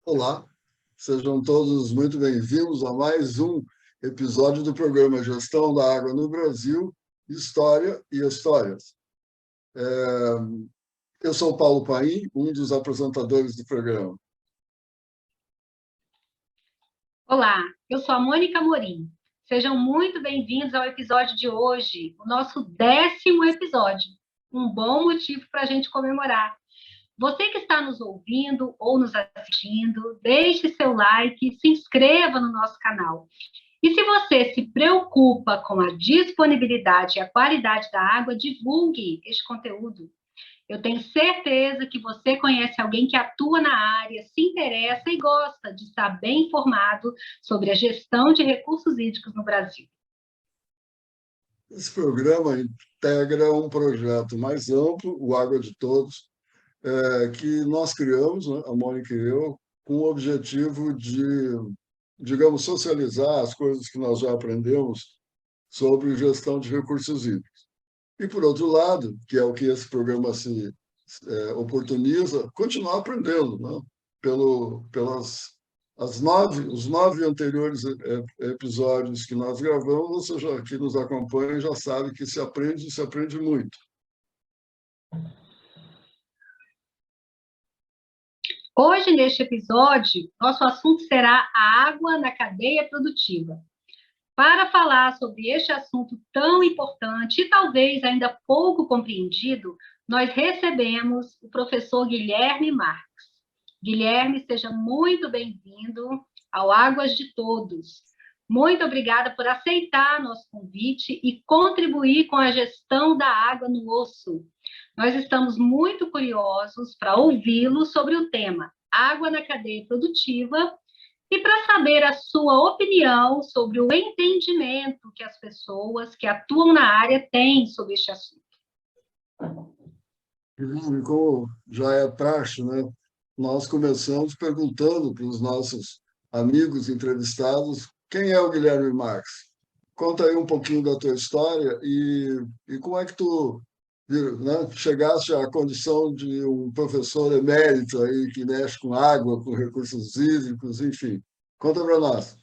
Olá, sejam todos muito bem-vindos a mais um episódio do programa Gestão da Água no Brasil, História e Histórias. Eu sou Paulo Paim, um dos apresentadores do programa. Olá, eu sou a Mônica Amorim. Sejam muito bem-vindos ao episódio de hoje, o nosso 10º episódio. Um bom motivo para a gente comemorar. Você que está nos ouvindo ou nos assistindo, deixe seu like, se inscreva no nosso canal. E se você se preocupa com a disponibilidade e a qualidade da água, divulgue este conteúdo. Eu tenho certeza que você conhece alguém que atua na área, se interessa e gosta de estar bem informado sobre a gestão de recursos hídricos no Brasil. Esse programa integra um projeto mais amplo, o Água de Todos, que nós criamos, né, a Mônica e eu, com o objetivo de, digamos, socializar as coisas que nós já aprendemos sobre gestão de recursos hídricos. E, por outro lado, que é o que esse programa se oportuniza, continuar aprendendo, né? Os 9 anteriores episódios que nós gravamos, você já aqui nos acompanha já sabe que se aprende muito. Hoje, neste episódio, nosso assunto será a água na cadeia produtiva. Para falar sobre este assunto tão importante e talvez ainda pouco compreendido, nós recebemos o professor Guilherme Marques. Guilherme, seja muito bem-vindo ao Águas de Todos. Muito obrigada por aceitar nosso convite e contribuir com a gestão da água no osso. Nós estamos muito curiosos para ouvi-lo sobre o tema água na cadeia produtiva e para saber a sua opinião sobre o entendimento que as pessoas que atuam na área têm sobre este assunto. Como já é praxe, né? Nós começamos perguntando para os nossos amigos entrevistados quem é o Guilherme Marques. Conta aí um pouquinho da tua história e como é que tu, né, chegaste à condição de um professor emérito aí que mexe com água, com recursos hídricos, enfim. Conta para nós.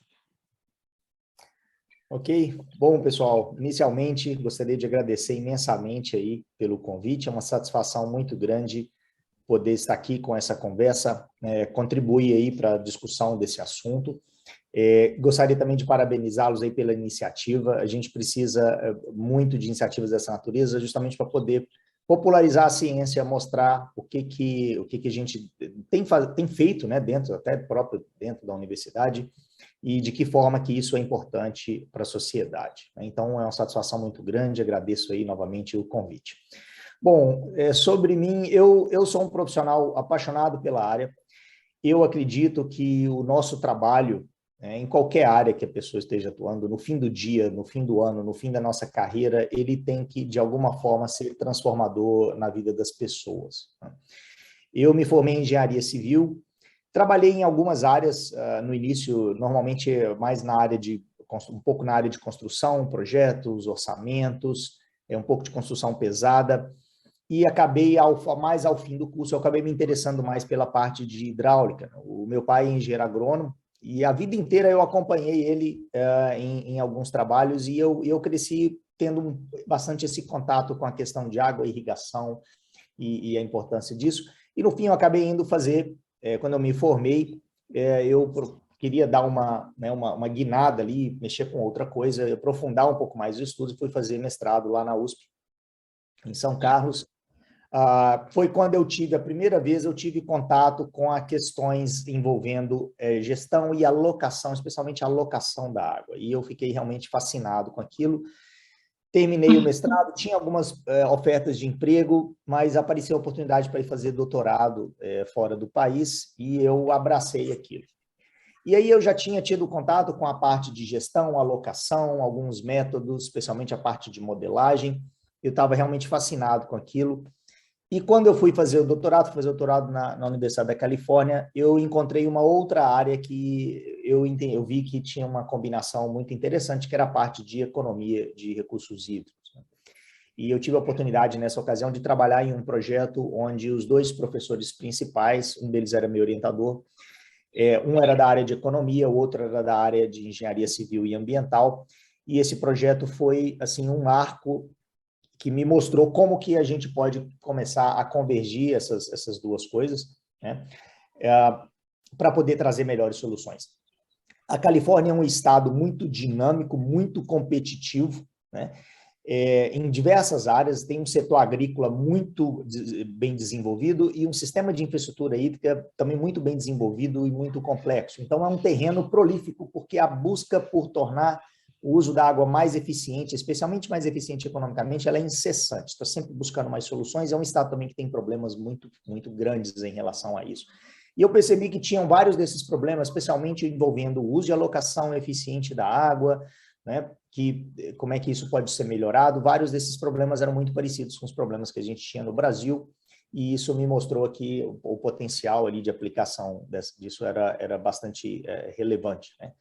Ok, bom pessoal, inicialmente gostaria de agradecer imensamente aí pelo convite, é uma satisfação muito grande poder estar aqui com essa conversa, contribuir aí para a discussão desse assunto. Gostaria também de parabenizá-los aí pela iniciativa, a gente precisa muito de iniciativas dessa natureza, justamente para poder popularizar a ciência, mostrar o que a gente tem feito, né, até próprio dentro da universidade, e de que forma que isso é importante para a sociedade. Então, é uma satisfação muito grande, agradeço aí novamente o convite. Bom, sobre mim, eu sou um profissional apaixonado pela área, eu acredito que o nosso trabalho, em qualquer área que a pessoa esteja atuando, no fim do dia, no fim do ano, no fim da nossa carreira, ele tem que, de alguma forma, ser transformador na vida das pessoas. Eu me formei em engenharia civil, trabalhei em algumas áreas, no início, normalmente mais um pouco na área de construção, projetos, orçamentos, um pouco de construção pesada, e acabei, mais ao fim do curso, eu acabei me interessando mais pela parte de hidráulica. O meu pai é engenheiro agrônomo, e a vida inteira eu acompanhei ele em alguns trabalhos, e eu cresci tendo bastante esse contato com a questão de água, irrigação e a importância disso. E no fim eu acabei indo fazer, quando eu me formei, eu queria dar uma guinada ali, mexer com outra coisa, aprofundar um pouco mais os estudos, e fui fazer mestrado lá na USP, em São Carlos. Foi quando a primeira vez eu tive contato com as questões envolvendo gestão e alocação, especialmente a alocação da água, e eu fiquei realmente fascinado com aquilo. Terminei o mestrado, tinha algumas ofertas de emprego, mas apareceu a oportunidade para ir fazer doutorado fora do país, e eu abracei aquilo. E aí eu já tinha tido contato com a parte de gestão, alocação, alguns métodos, especialmente a parte de modelagem. Eu estava realmente fascinado com aquilo. E quando eu fui fazer o doutorado, na Universidade da Califórnia, eu encontrei uma outra área que eu vi que tinha uma combinação muito interessante, que era a parte de economia de recursos hídricos, né? E eu tive a oportunidade, nessa ocasião, de trabalhar em um projeto onde os dois professores principais, um deles era meu orientador, um era da área de economia, o outro era da área de engenharia civil e ambiental, e esse projeto foi, assim, um marco que me mostrou como que a gente pode começar a convergir essas duas coisas, né, para poder trazer melhores soluções. A Califórnia é um estado muito dinâmico, muito competitivo, né, em diversas áreas, tem um setor agrícola muito bem desenvolvido e um sistema de infraestrutura hídrica também muito bem desenvolvido e muito complexo. Então, é um terreno prolífico, porque a busca por tornar o uso da água mais eficiente, especialmente mais eficiente economicamente, ela é incessante, está sempre buscando mais soluções. É um estado também que tem problemas muito, muito grandes em relação a isso. E eu percebi que tinham vários desses problemas, especialmente envolvendo o uso e alocação eficiente da água, né? Como é que isso pode ser melhorado. Vários desses problemas eram muito parecidos com os problemas que a gente tinha no Brasil, e isso me mostrou que o potencial ali de aplicação disso era bastante relevante, né?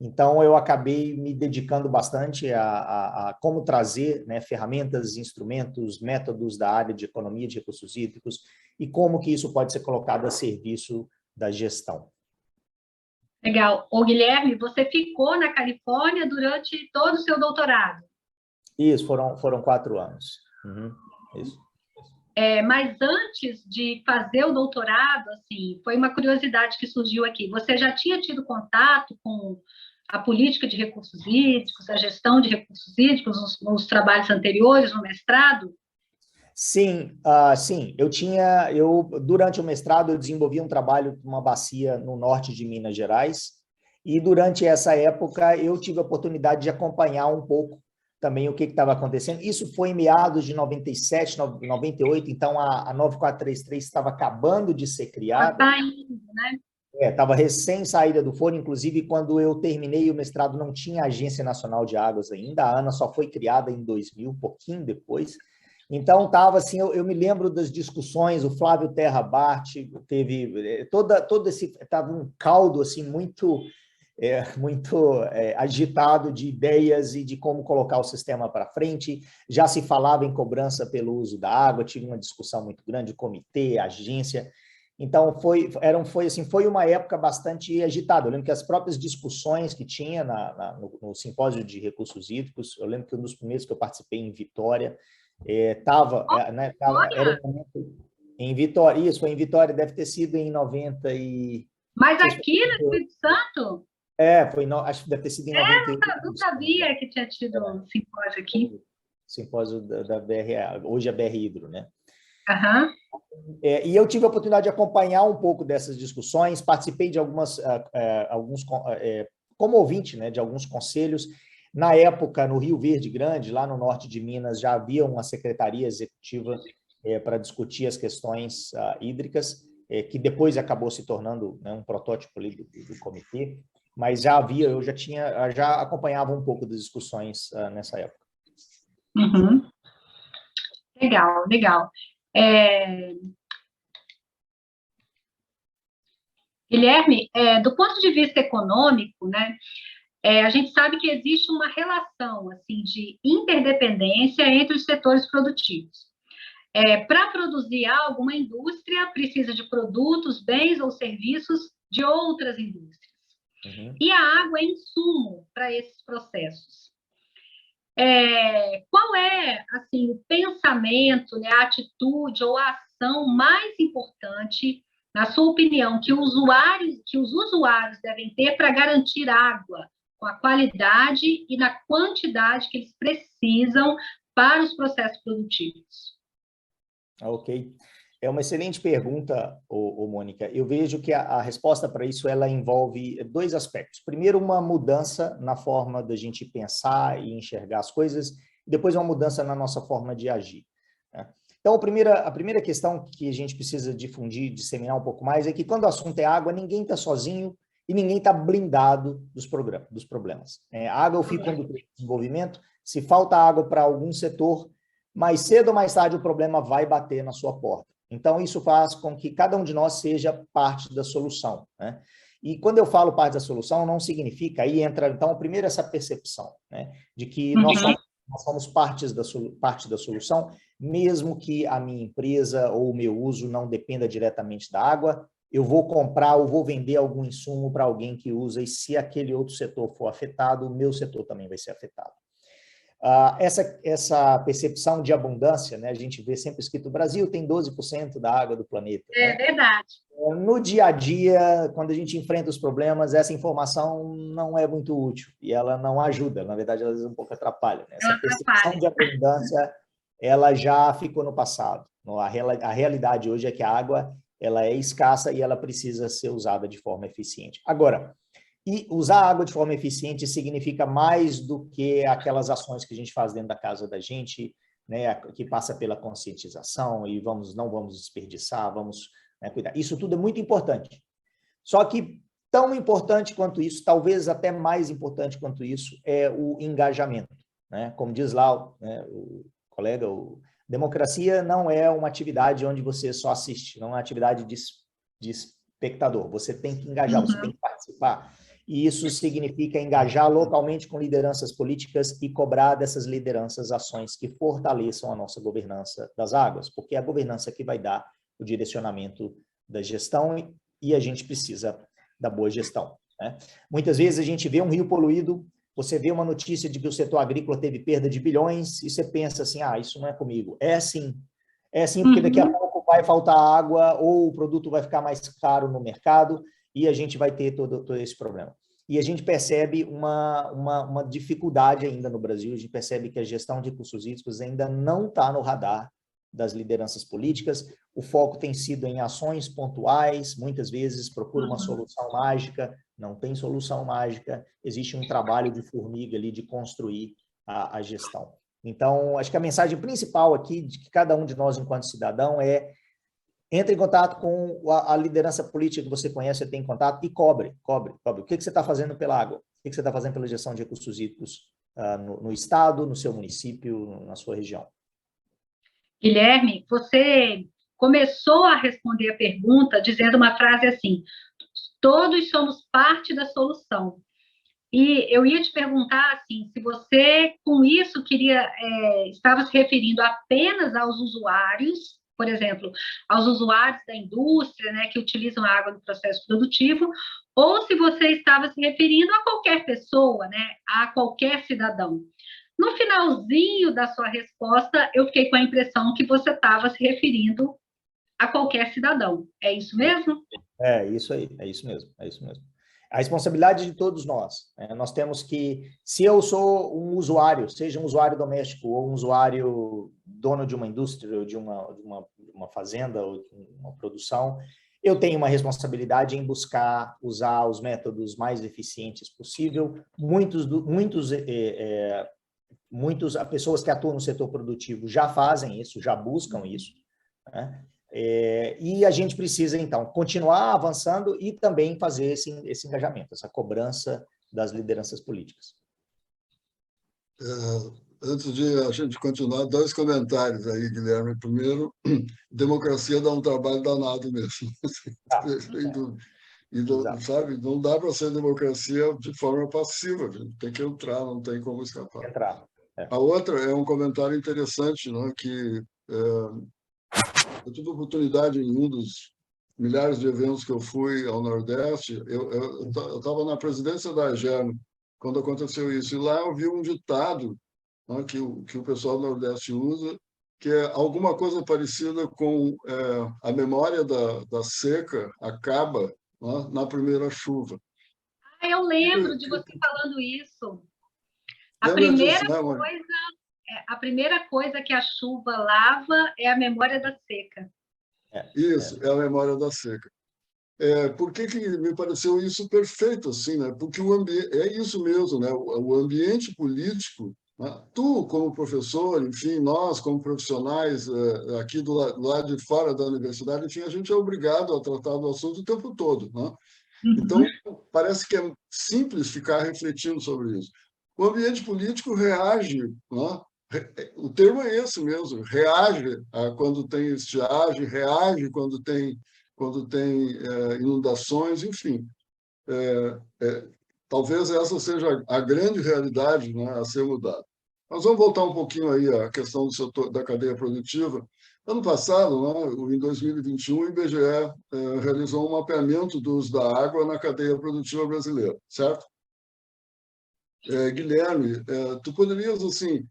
Então, eu acabei me dedicando bastante a como trazer, né, ferramentas, instrumentos, métodos da área de economia de recursos hídricos e como que isso pode ser colocado a serviço da gestão. Legal. Ô, Guilherme, você ficou na Califórnia durante todo o seu doutorado? Isso, foram 4 anos. Uhum, isso. Mas antes de fazer o doutorado, assim, foi uma curiosidade que surgiu aqui. Você já tinha tido contato com a política de recursos hídricos, a gestão de recursos hídricos nos trabalhos anteriores, no mestrado? Sim, sim. Durante o mestrado, eu desenvolvi um trabalho numa bacia no norte de Minas Gerais, e durante essa época eu tive a oportunidade de acompanhar um pouco também o que estava acontecendo. Isso foi em meados de 97, 98, então a 9433 estava acabando de ser criada. Está indo, né? Estava recém saída do forno, inclusive quando eu terminei o mestrado não tinha Agência Nacional de Águas ainda, a ANA só foi criada em 2000, um pouquinho depois. Então estava assim, eu me lembro das discussões, o Flávio Terra Bart teve todo esse, estava um caldo assim muito agitado de ideias e de como colocar o sistema para frente. Já se falava em cobrança pelo uso da água, tive uma discussão muito grande, comitê, agência. Então, foi uma época bastante agitada. Eu lembro que as próprias discussões que tinha no simpósio de recursos hídricos, eu lembro que um dos primeiros que eu participei em Vitória, era um momento em Vitória. Isso, foi em Vitória, deve ter sido em 90 e... Mas aqui no Espírito Santo? Acho que deve ter sido em 98. Eu não sabia que tinha tido um simpósio aqui. Simpósio da BR, hoje é BR Hidro, né? Aham. E eu tive a oportunidade de acompanhar um pouco dessas discussões, participei de como ouvinte, né, de alguns conselhos. Na época, no Rio Verde Grande, lá no norte de Minas, já havia uma secretaria executiva para discutir as questões hídricas, que depois acabou se tornando, né, um protótipo ali do comitê, mas eu já acompanhava um pouco das discussões nessa época. Uhum. Legal, legal. Guilherme, do ponto de vista econômico, né, a gente sabe que existe uma relação assim, de interdependência entre os setores produtivos. Para produzir algo, uma indústria precisa de produtos, bens ou serviços de outras indústrias. Uhum. E a água é insumo para esses processos. Qual é assim, o pensamento, né, a atitude ou a ação mais importante, na sua opinião, que os usuários devem ter para garantir água com a qualidade e na quantidade que eles precisam para os processos produtivos? Ok. É uma excelente pergunta, Mônica. Eu vejo que a resposta para isso ela envolve 2 aspectos. Primeiro, uma mudança na forma da gente pensar e enxergar as coisas, e depois uma mudança na nossa forma de agir, né? Então, a primeira questão que a gente precisa difundir, disseminar um pouco mais, é que quando o assunto é água, ninguém está sozinho e ninguém está blindado dos problemas. A água é o fio condutor do desenvolvimento. Se falta água para algum setor, mais cedo ou mais tarde o problema vai bater na sua porta. Então, isso faz com que cada um de nós seja parte da solução, né? E quando eu falo parte da solução, não significa, aí entra, então, primeiro essa percepção, né, de que nós somos parte da solução, mesmo que a minha empresa ou o meu uso não dependa diretamente da água, eu vou comprar ou vou vender algum insumo para alguém que usa, e se aquele outro setor for afetado, o meu setor também vai ser afetado. Essa percepção de abundância, né, a gente vê sempre escrito, o Brasil tem 12% da água do planeta. É, né? Verdade. No dia a dia, quando a gente enfrenta os problemas, essa informação não é muito útil e ela não ajuda, na verdade, ela às vezes um pouco atrapalha, né? Essa percepção de abundância, ela já ficou no passado. A realidade hoje é que a água ela é escassa e ela precisa ser usada de forma eficiente. Agora, e usar água de forma eficiente significa mais do que aquelas ações que a gente faz dentro da casa da gente, né, que passa pela conscientização e não vamos desperdiçar, vamos, né, cuidar. Isso tudo é muito importante. Só que tão importante quanto isso, talvez até mais importante quanto isso, é o engajamento, né? Como diz lá, né, o colega, democracia não é uma atividade onde você só assiste, não é uma atividade de espectador. Você tem que engajar, você tem que participar. E isso significa engajar localmente com lideranças políticas e cobrar dessas lideranças ações que fortaleçam a nossa governança das águas, porque é a governança que vai dar o direcionamento da gestão e a gente precisa da boa gestão, né? Muitas vezes a gente vê um rio poluído, você vê uma notícia de que o setor agrícola teve perda de bilhões e você pensa assim, isso não é comigo. É sim, porque daqui a pouco vai faltar água ou o produto vai ficar mais caro no mercado e a gente vai ter todo esse problema. E a gente percebe uma dificuldade ainda no Brasil, a gente percebe que a gestão de recursos hídricos ainda não está no radar das lideranças políticas, o foco tem sido em ações pontuais, muitas vezes procura uma solução mágica, não tem solução mágica, existe um trabalho de formiga ali de construir a gestão. Então, acho que a mensagem principal aqui, de que cada um de nós, enquanto cidadão, é entre em contato com a liderança política que você conhece, tem contato, e cobre. O que você está fazendo pela água? O que você está fazendo pela gestão de recursos hídricos no estado, no seu município, na sua região? Guilherme, você começou a responder a pergunta dizendo uma frase assim, todos somos parte da solução. E eu ia te perguntar assim, se você com isso estava se referindo apenas aos usuários, por exemplo, aos usuários da indústria, né, que utilizam a água no processo produtivo, ou se você estava se referindo a qualquer pessoa, né, a qualquer cidadão. No finalzinho da sua resposta, eu fiquei com a impressão que você estava se referindo a qualquer cidadão. É isso mesmo? É isso aí, é isso mesmo. A responsabilidade de todos nós. Nós temos que, se eu sou um usuário, seja um usuário doméstico ou um usuário dono de uma indústria, ou de uma fazenda, ou de uma produção, eu tenho uma responsabilidade em buscar usar os métodos mais eficientes possível. Muitas pessoas que atuam no setor produtivo já fazem isso, já buscam isso, né? E a gente precisa, então, continuar avançando e também fazer esse engajamento, essa cobrança das lideranças políticas. Antes de a gente continuar, 2 comentários aí, Guilherme. Primeiro, democracia dá um trabalho danado mesmo. Sabe, não dá para ser democracia de forma passiva, tem que entrar, não tem como escapar. A outra é um comentário interessante, né, que eu tive a oportunidade em um dos milhares de eventos que eu fui ao Nordeste, eu estava na presidência da AGERN quando aconteceu isso, e lá eu vi um ditado, né, que o pessoal do Nordeste usa, que é alguma coisa parecida com a memória da seca acaba, né, na primeira chuva. Eu lembro de você falando isso. A primeira coisa que a chuva lava é a memória da seca. Isso, é a memória da seca. Por que me pareceu isso perfeito, assim, né? Porque é isso mesmo, né? O ambiente político, né? Tu, como professor, enfim, nós, como profissionais aqui do lado de fora da universidade, enfim, a gente é obrigado a tratar do assunto o tempo todo, né? Então, parece que é simples ficar refletindo sobre isso. O ambiente político reage, né, O termo é esse mesmo, reage quando tem estiagem, reage quando tem inundações, enfim. Talvez essa seja a grande realidade, né, a ser mudada. Mas vamos voltar um pouquinho aí à questão do setor, da cadeia produtiva. Ano passado, né, em 2021, o IBGE realizou um mapeamento do uso da água na cadeia produtiva brasileira, certo? Guilherme, tu poderias, assim,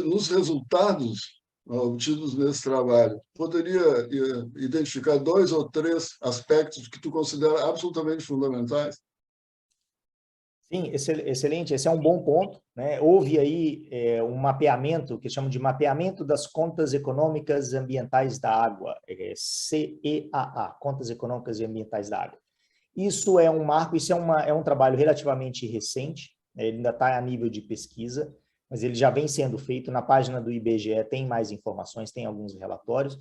nos resultados obtidos nesse trabalho, poderia identificar 2 ou 3 aspectos que tu considera absolutamente fundamentais? Sim, excelente, esse é um bom ponto, né? Houve aí um mapeamento, que chamam de mapeamento das contas econômicas e ambientais da água, CEAA, Contas Econômicas e Ambientais da Água. Isso é um marco, isso é um trabalho relativamente recente, né? Ele ainda está a nível de pesquisa, mas ele já vem sendo feito. Na página do IBGE tem mais informações, tem alguns relatórios,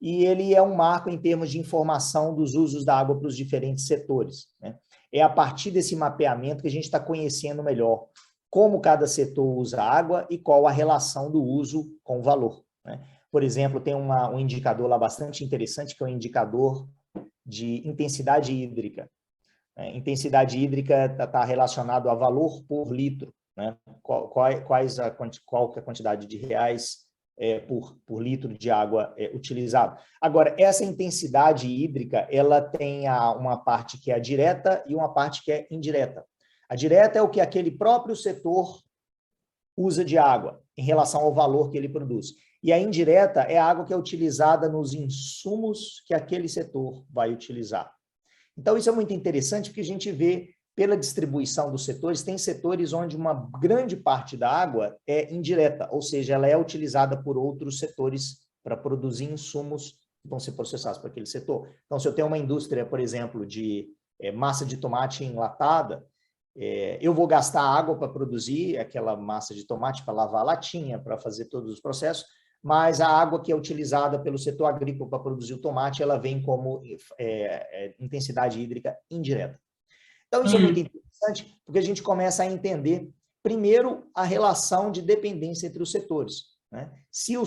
e ele é um marco em termos de informação dos usos da água para os diferentes setores, né? É a partir desse mapeamento que a gente está conhecendo melhor como cada setor usa água e qual a relação do uso com o valor, né? Por exemplo, tem um indicador lá bastante interessante, que é o indicador de intensidade hídrica. Intensidade hídrica está relacionado a valor por litro, né? Qual é a quantidade de reais por litro de água utilizado. Agora, essa intensidade hídrica, ela tem uma parte que é direta e uma parte que é indireta. A direta é o que aquele próprio setor usa de água em relação ao valor que ele produz. E a indireta é a água que é utilizada nos insumos que aquele setor vai utilizar. Então, isso é muito interessante, porque a gente vê, pela distribuição dos setores, tem setores onde uma grande parte da água é indireta, ou seja, ela é utilizada por outros setores para produzir insumos que vão ser processados para aquele setor. Então, se eu tenho uma indústria, por exemplo, de massa de tomate enlatada, eu vou gastar água para produzir aquela massa de tomate, para lavar a latinha, para fazer todos os processos, mas a água que é utilizada pelo setor agrícola para produzir o tomate, ela vem como intensidade hídrica indireta. Então, isso é muito interessante, porque a gente começa a entender, primeiro, a relação de dependência entre os setores, né? Se o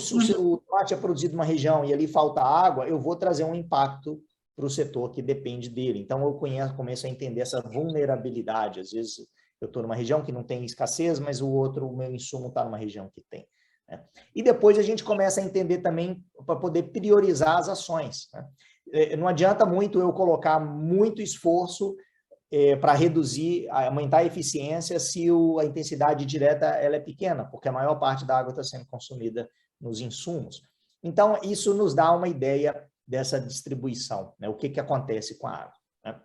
tomate é produzido numa região e ali falta água, eu vou trazer um impacto para o setor que depende dele. Então, eu começo a entender essa vulnerabilidade. Às vezes, eu estou numa região que não tem escassez, mas o meu insumo está numa região que tem, né? E depois a gente começa a entender também para poder priorizar as ações, né? Não adianta muito eu colocar muito esforço para reduzir, aumentar a eficiência se a intensidade direta ela é pequena, porque a maior parte da água está sendo consumida nos insumos. Então, isso nos dá uma ideia dessa distribuição, né? O que acontece com a água, né?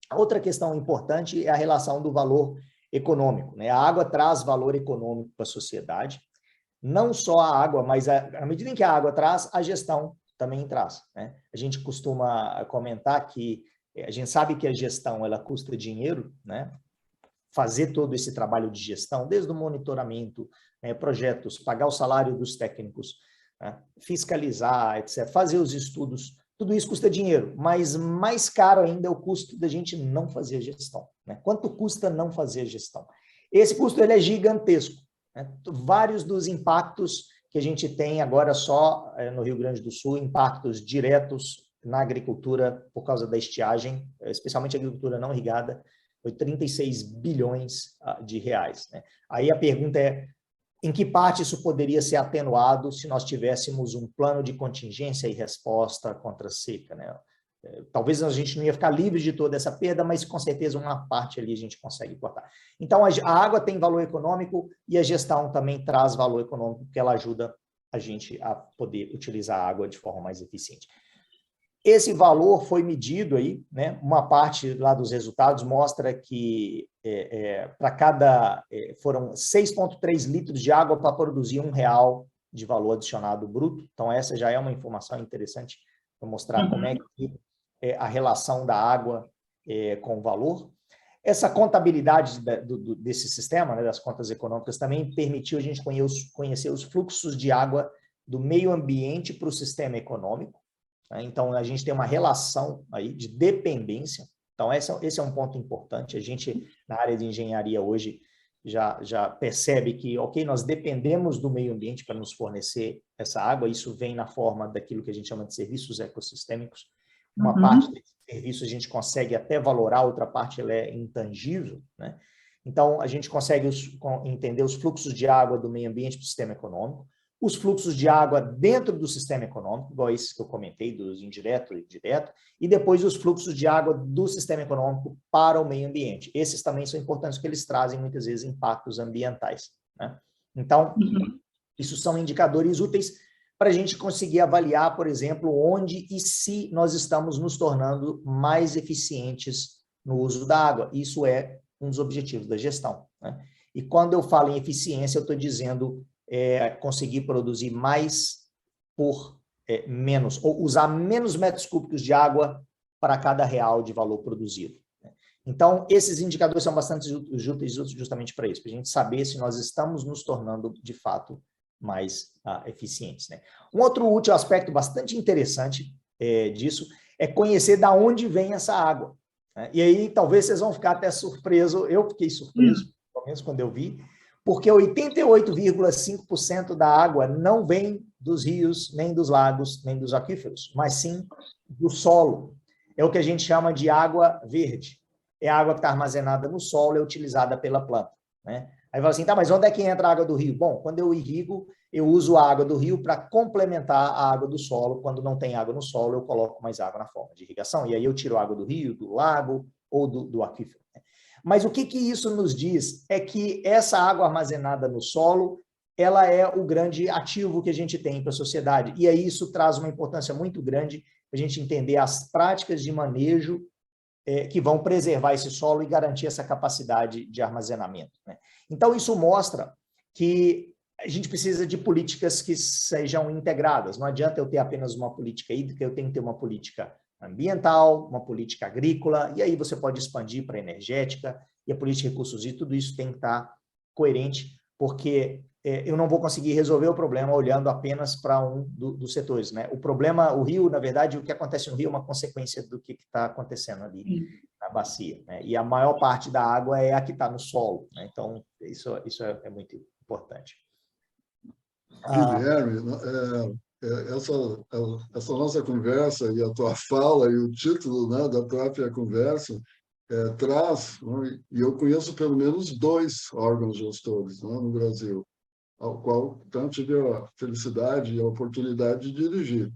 A outra questão importante é a relação do valor econômico, né? A água traz valor econômico para a sociedade, não só a água, mas à medida em que a água traz, a gestão também traz, né? A gente costuma comentar que a gente sabe que a gestão ela custa dinheiro, né? Fazer todo esse trabalho de gestão, desde o monitoramento, projetos, pagar o salário dos técnicos, né? Fiscalizar, etc., fazer os estudos, tudo isso custa dinheiro, mas mais caro ainda é o custo da gente não fazer a gestão, né? Quanto custa não fazer a gestão? Esse custo ele é gigantesco, né? Vários dos impactos que a gente tem agora só no Rio Grande do Sul, impactos diretos na agricultura por causa da estiagem, especialmente a agricultura não irrigada, foi 36 bilhões de reais, né? Aí a pergunta é, em que parte isso poderia ser atenuado se nós tivéssemos um plano de contingência e resposta contra a seca, né? Talvez a gente não ia ficar livre de toda essa perda, mas com certeza uma parte ali a gente consegue cortar. Então, a água tem valor econômico e a gestão também traz valor econômico, porque ela ajuda a gente a poder utilizar a água de forma mais eficiente. Esse valor foi medido aí, né? Uma parte lá dos resultados mostra que para cada... foram 6,3 litros de água para produzir R$1 de valor adicionado bruto. Então, essa já é uma informação interessante para mostrar como é que a relação da água com o valor. Essa contabilidade desse sistema, né, das contas econômicas, também permitiu a gente conhecer os fluxos de água do meio ambiente para o sistema econômico. Então, a gente tem uma relação aí de dependência. Então, esse é um ponto importante. A gente, na área de engenharia hoje, já percebe que, ok, nós dependemos do meio ambiente para nos fornecer essa água, isso vem na forma daquilo que a gente chama de serviços ecossistêmicos. Uma parte desse serviço a gente consegue até valorar, outra parte ela é intangível, né? Então, a gente consegue entender os fluxos de água do meio ambiente para o sistema econômico, os fluxos de água dentro do sistema econômico, igual esses que eu comentei, dos indireto e direto, e depois os fluxos de água do sistema econômico para o meio ambiente. Esses também são importantes porque eles trazem, muitas vezes, impactos ambientais, né? Então, isso são indicadores úteis para a gente conseguir avaliar, por exemplo, onde e se nós estamos nos tornando mais eficientes no uso da água. Isso é um dos objetivos da gestão, né? E quando eu falo em eficiência, eu estou dizendo conseguir produzir mais por menos, ou usar menos metros cúbicos de água para cada real de valor produzido, né? Então, esses indicadores são bastante úteis justamente para isso, para a gente saber se nós estamos nos tornando, de fato, mais eficientes, né? Um outro útil aspecto bastante interessante disso é conhecer de onde vem essa água, né? E aí, talvez vocês vão ficar até surpresos, eu fiquei surpreso, pelo menos quando eu vi, porque 88,5% da água não vem dos rios, nem dos lagos, nem dos aquíferos, mas sim do solo. É o que a gente chama de água verde. É a água que está armazenada no solo e é utilizada pela planta, né? Aí fala assim, tá, mas onde é que entra a água do rio? Bom, quando eu irrigo, eu uso a água do rio para complementar a água do solo. Quando não tem água no solo, eu coloco mais água na forma de irrigação. E aí eu tiro a água do rio, do lago ou do aquífero, né? Mas o que isso nos diz é que essa água armazenada no solo, ela é o grande ativo que a gente tem para a sociedade. E aí isso traz uma importância muito grande para a gente entender as práticas de manejo que vão preservar esse solo e garantir essa capacidade de armazenamento, né? Então, isso mostra que a gente precisa de políticas que sejam integradas. Não adianta eu ter apenas uma política hídrica, eu tenho que ter uma política ambiental, uma política agrícola, e aí você pode expandir para a energética, e a política de recursos hídricos, tudo isso tem que estar coerente, porque eu não vou conseguir resolver o problema olhando apenas para um dos setores, né? O problema, o rio, na verdade, o que acontece no rio é uma consequência do que está acontecendo ali na bacia, né? E a maior parte da água é a que está no solo, né? Então, isso é muito importante. Guilherme, essa nossa conversa e a tua fala e o título, né, da própria conversa traz, né, e eu conheço pelo menos 2 órgãos gestores, né, no Brasil, ao qual tanto tive a felicidade e a oportunidade de dirigir,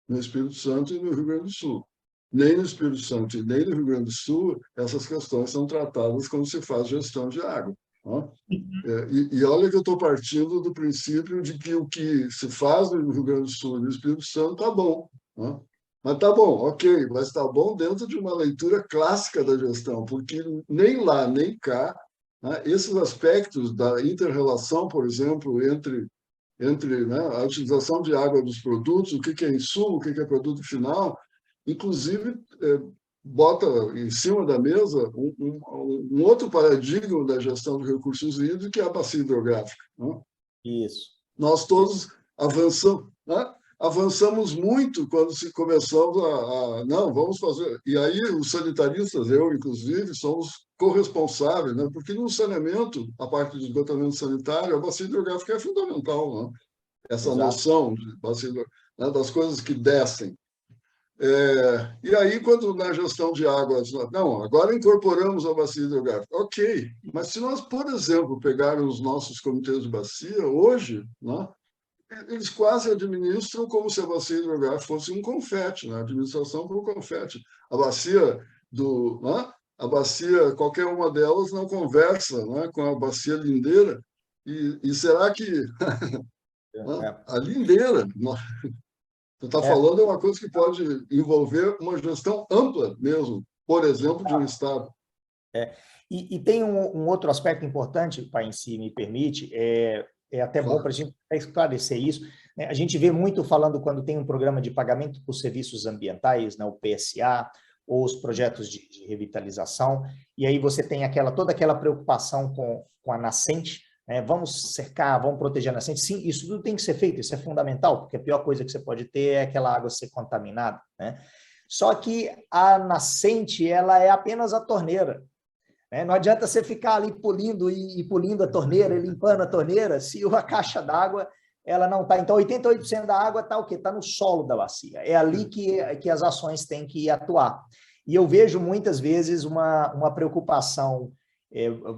no Espírito Santo e no Rio Grande do Sul. Nem no Espírito Santo e nem no Rio Grande do Sul essas questões são tratadas como se faz gestão de água, né? E olha que eu estou partindo do princípio de que o que se faz no Rio Grande do Sul e no Espírito Santo está bom, né? Mas está bom, ok, mas está bom dentro de uma leitura clássica da gestão, porque nem lá nem cá, né, esses aspectos da inter-relação, por exemplo, entre né, a utilização de água dos produtos, o que é insumo, o que é produto final, inclusive bota em cima da mesa um outro paradigma da gestão de recursos hídricos, que é a bacia hidrográfica, né? Isso. Nós todos avançamos, né? Avançamos muito quando começamos não, vamos fazer. E aí os sanitaristas, eu inclusive, somos corresponsáveis, né? Porque no saneamento, a parte de esgotamento sanitário, a bacia hidrográfica é fundamental, né? Essa Exato. noção de bacia, né, das coisas que descem. E aí, quando na gestão de águas, não, agora incorporamos a bacia hidrográfica. Ok, mas se nós, por exemplo, pegarmos os nossos comitês de bacia, hoje, né, eles quase administram como se a bacia hidrográfica fosse um confete, né? A administração por confete. A bacia né? A bacia, qualquer uma delas não conversa, né, com a bacia lindeira. E será que né, a lindeira, você está falando é uma coisa que pode envolver uma gestão ampla mesmo, por exemplo, de um estado. E tem um outro aspecto importante, Pai, se me permite, é até bom para a gente esclarecer isso, né? A gente vê muito falando quando tem um programa de pagamento por serviços ambientais, né, o PSA, ou os projetos de revitalização, e aí você tem toda aquela preocupação com a nascente, né? Vamos cercar, vamos proteger a nascente. Sim, isso tudo tem que ser feito, isso é fundamental, porque a pior coisa que você pode ter é aquela água ser contaminada, né? Só que a nascente, ela é apenas a torneira. né? Não adianta você ficar ali polindo e polindo a torneira, e limpando a torneira, se a caixa d'água ela não está. Então, 88% da água está o quê? Está no solo da bacia. É ali que as ações têm que atuar. E eu vejo muitas vezes uma preocupação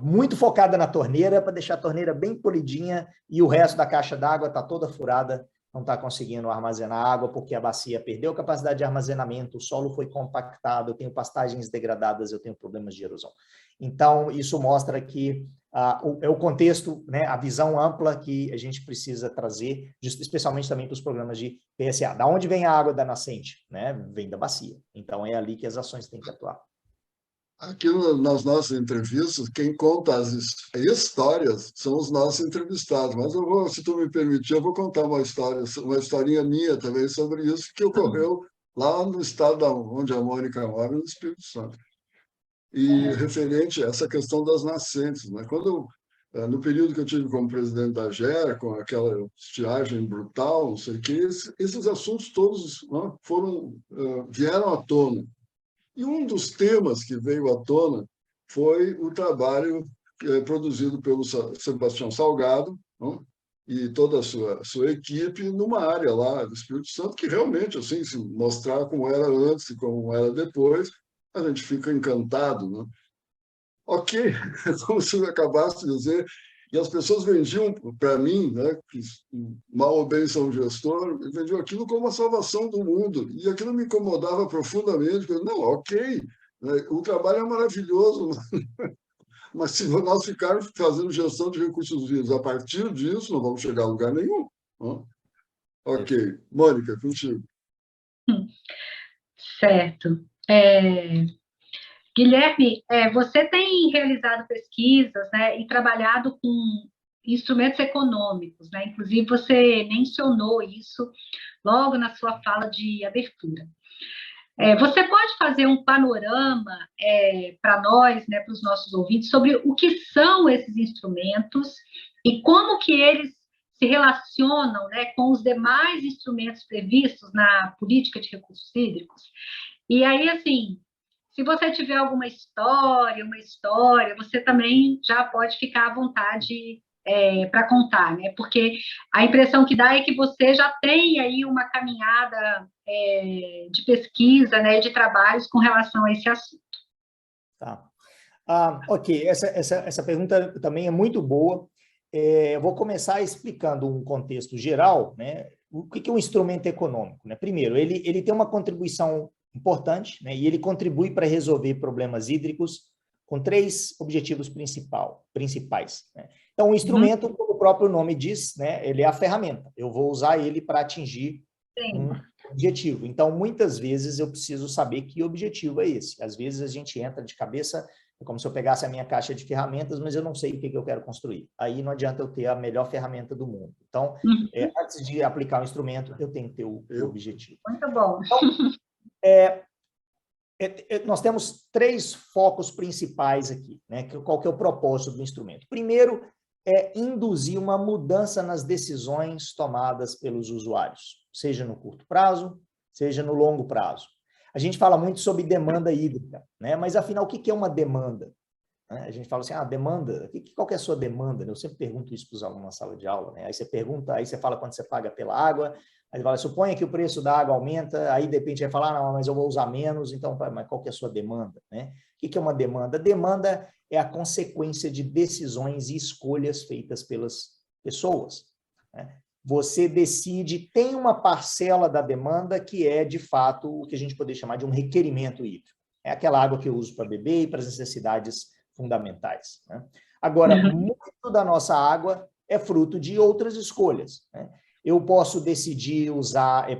muito focada na torneira, para deixar a torneira bem polidinha, e o resto da caixa d'água está toda furada, não está conseguindo armazenar água, porque a bacia perdeu capacidade de armazenamento, o solo foi compactado, eu tenho pastagens degradadas, eu tenho problemas de erosão. Então, isso mostra que é o contexto, né, a visão ampla que a gente precisa trazer, especialmente também para os programas de PSA. Da onde vem a água da nascente? Né? Vem da bacia. Então, é ali que as ações têm que atuar. Aqui nas nossas entrevistas, quem conta as histórias são os nossos entrevistados. Mas eu vou, se tu me permitir, eu vou contar uma historinha minha também sobre isso, que ocorreu lá no estado onde a Mônica mora, no Espírito Santo. E referente a essa questão das nascentes, né? No período que eu tive como presidente da GER, com aquela estiagem brutal, não sei o que, esses assuntos todos, né, vieram à tona. E um dos temas que veio à tona foi o trabalho produzido pelo Sebastião Salgado, né, e toda a sua equipe numa área lá do Espírito Santo, que realmente, assim, se mostrar como era antes e como era depois, a gente fica encantado, né? Ok, como você acabasse de dizer, e as pessoas vendiam para mim, né, que mal ou bem são gestor, vendiam aquilo como a salvação do mundo, e aquilo me incomodava profundamente, porque, não, ok, né, o trabalho é maravilhoso, mas se nós ficarmos fazendo gestão de recursos vivos a partir disso, não vamos chegar a lugar nenhum. Né? Ok, Mônica, contigo. Certo. Guilherme, você tem realizado pesquisas, né, e trabalhado com instrumentos econômicos, né? Inclusive, você mencionou isso logo na sua fala de abertura. Você pode fazer um panorama para nós, né, para os nossos ouvintes, sobre o que são esses instrumentos e como que eles se relacionam, né, com os demais instrumentos previstos na política de recursos hídricos? E aí, assim, se você tiver alguma história, você também já pode ficar à vontade para contar, né? Porque a impressão que dá é que você já tem aí uma caminhada de pesquisa, né, de trabalhos com relação a esse assunto. Tá. Ok, essa pergunta também é muito boa. Eu vou começar explicando um contexto geral, né? O que é um instrumento econômico, né? Primeiro, ele tem uma contribuição importante, né? E ele contribui para resolver problemas hídricos com 3 objetivos principais, né? Então, o instrumento, como o próprio nome diz, né, ele é a ferramenta. Eu vou usar ele para atingir um objetivo. Então, muitas vezes eu preciso saber que objetivo é esse. Às vezes a gente entra de cabeça, é como se eu pegasse a minha caixa de ferramentas, mas eu não sei o que eu quero construir. Aí não adianta eu ter a melhor ferramenta do mundo. Então, antes de aplicar o instrumento, eu tenho que ter o objetivo. Muito bom. Então, nós temos 3 focos principais aqui, né? Qual que é o propósito do instrumento? Primeiro, é induzir uma mudança nas decisões tomadas pelos usuários, seja no curto prazo, seja no longo prazo. A gente fala muito sobre demanda hídrica, né? Mas, afinal, o que é uma demanda? A gente fala assim, demanda, qual que é a sua demanda? Eu sempre pergunto isso para os alunos na sala de aula, né? Aí você pergunta, aí você fala quanto você paga pela água, aí fala, suponha que o preço da água aumenta, aí de repente vai falar, não, mas eu vou usar menos, então, mas qual que é a sua demanda, né? O que é uma demanda? Demanda é a consequência de decisões e escolhas feitas pelas pessoas, né? Você decide, tem uma parcela da demanda que é, de fato, o que a gente poderia chamar de um requerimento hídrico. É aquela água que eu uso para beber e para as necessidades fundamentais, né? Agora, muito da nossa água é fruto de outras escolhas, né? Eu posso decidir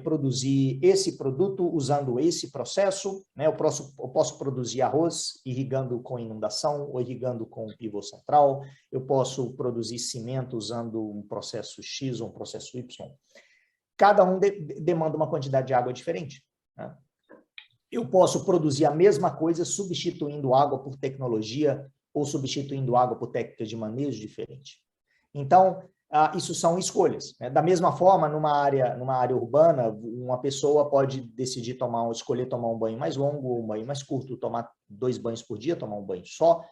produzir esse produto usando esse processo, né? Eu posso produzir arroz irrigando com inundação ou irrigando com pivô central, eu posso produzir cimento usando um processo X ou um processo Y. Cada um demanda uma quantidade de água diferente, né? Eu posso produzir a mesma coisa substituindo água por tecnologia ou substituindo água por técnicas de manejo diferente. Então, isso são escolhas, né? Da mesma forma, numa área urbana, uma pessoa pode decidir escolher tomar um banho mais longo ou um banho mais curto, tomar 2 banhos por dia, tomar um banho só.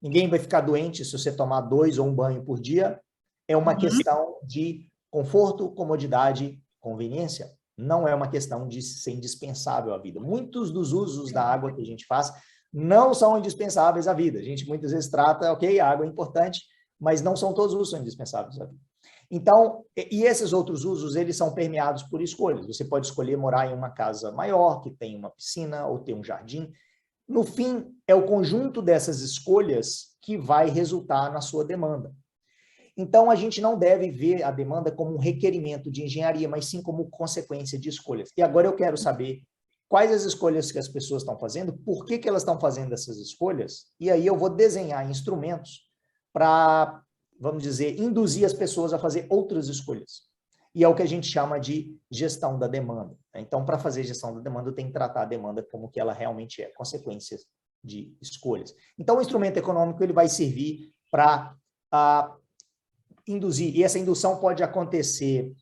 Ninguém vai ficar doente se você tomar 2 ou 1 banho por dia. É uma questão de conforto, comodidade, conveniência. Não é uma questão de ser indispensável à vida. Muitos dos usos da água que a gente faz não são indispensáveis à vida. A gente muitas vezes trata, ok, a água é importante, mas não são todos os usos que são indispensáveis à vida. Então, e esses outros usos, eles são permeados por escolhas. Você pode escolher morar em uma casa maior, que tem uma piscina ou ter um jardim. No fim, é o conjunto dessas escolhas que vai resultar na sua demanda. Então, a gente não deve ver a demanda como um requerimento de engenharia, mas sim como consequência de escolhas. E agora eu quero saber quais as escolhas que as pessoas estão fazendo, por que elas estão fazendo essas escolhas, e aí eu vou desenhar instrumentos para, vamos dizer, induzir as pessoas a fazer outras escolhas. E é o que a gente chama de gestão da demanda. Então, para fazer gestão da demanda, eu tenho que tratar a demanda como que ela realmente é, consequências de escolhas. Então, o instrumento econômico ele vai servir para induzir, e essa indução pode acontecer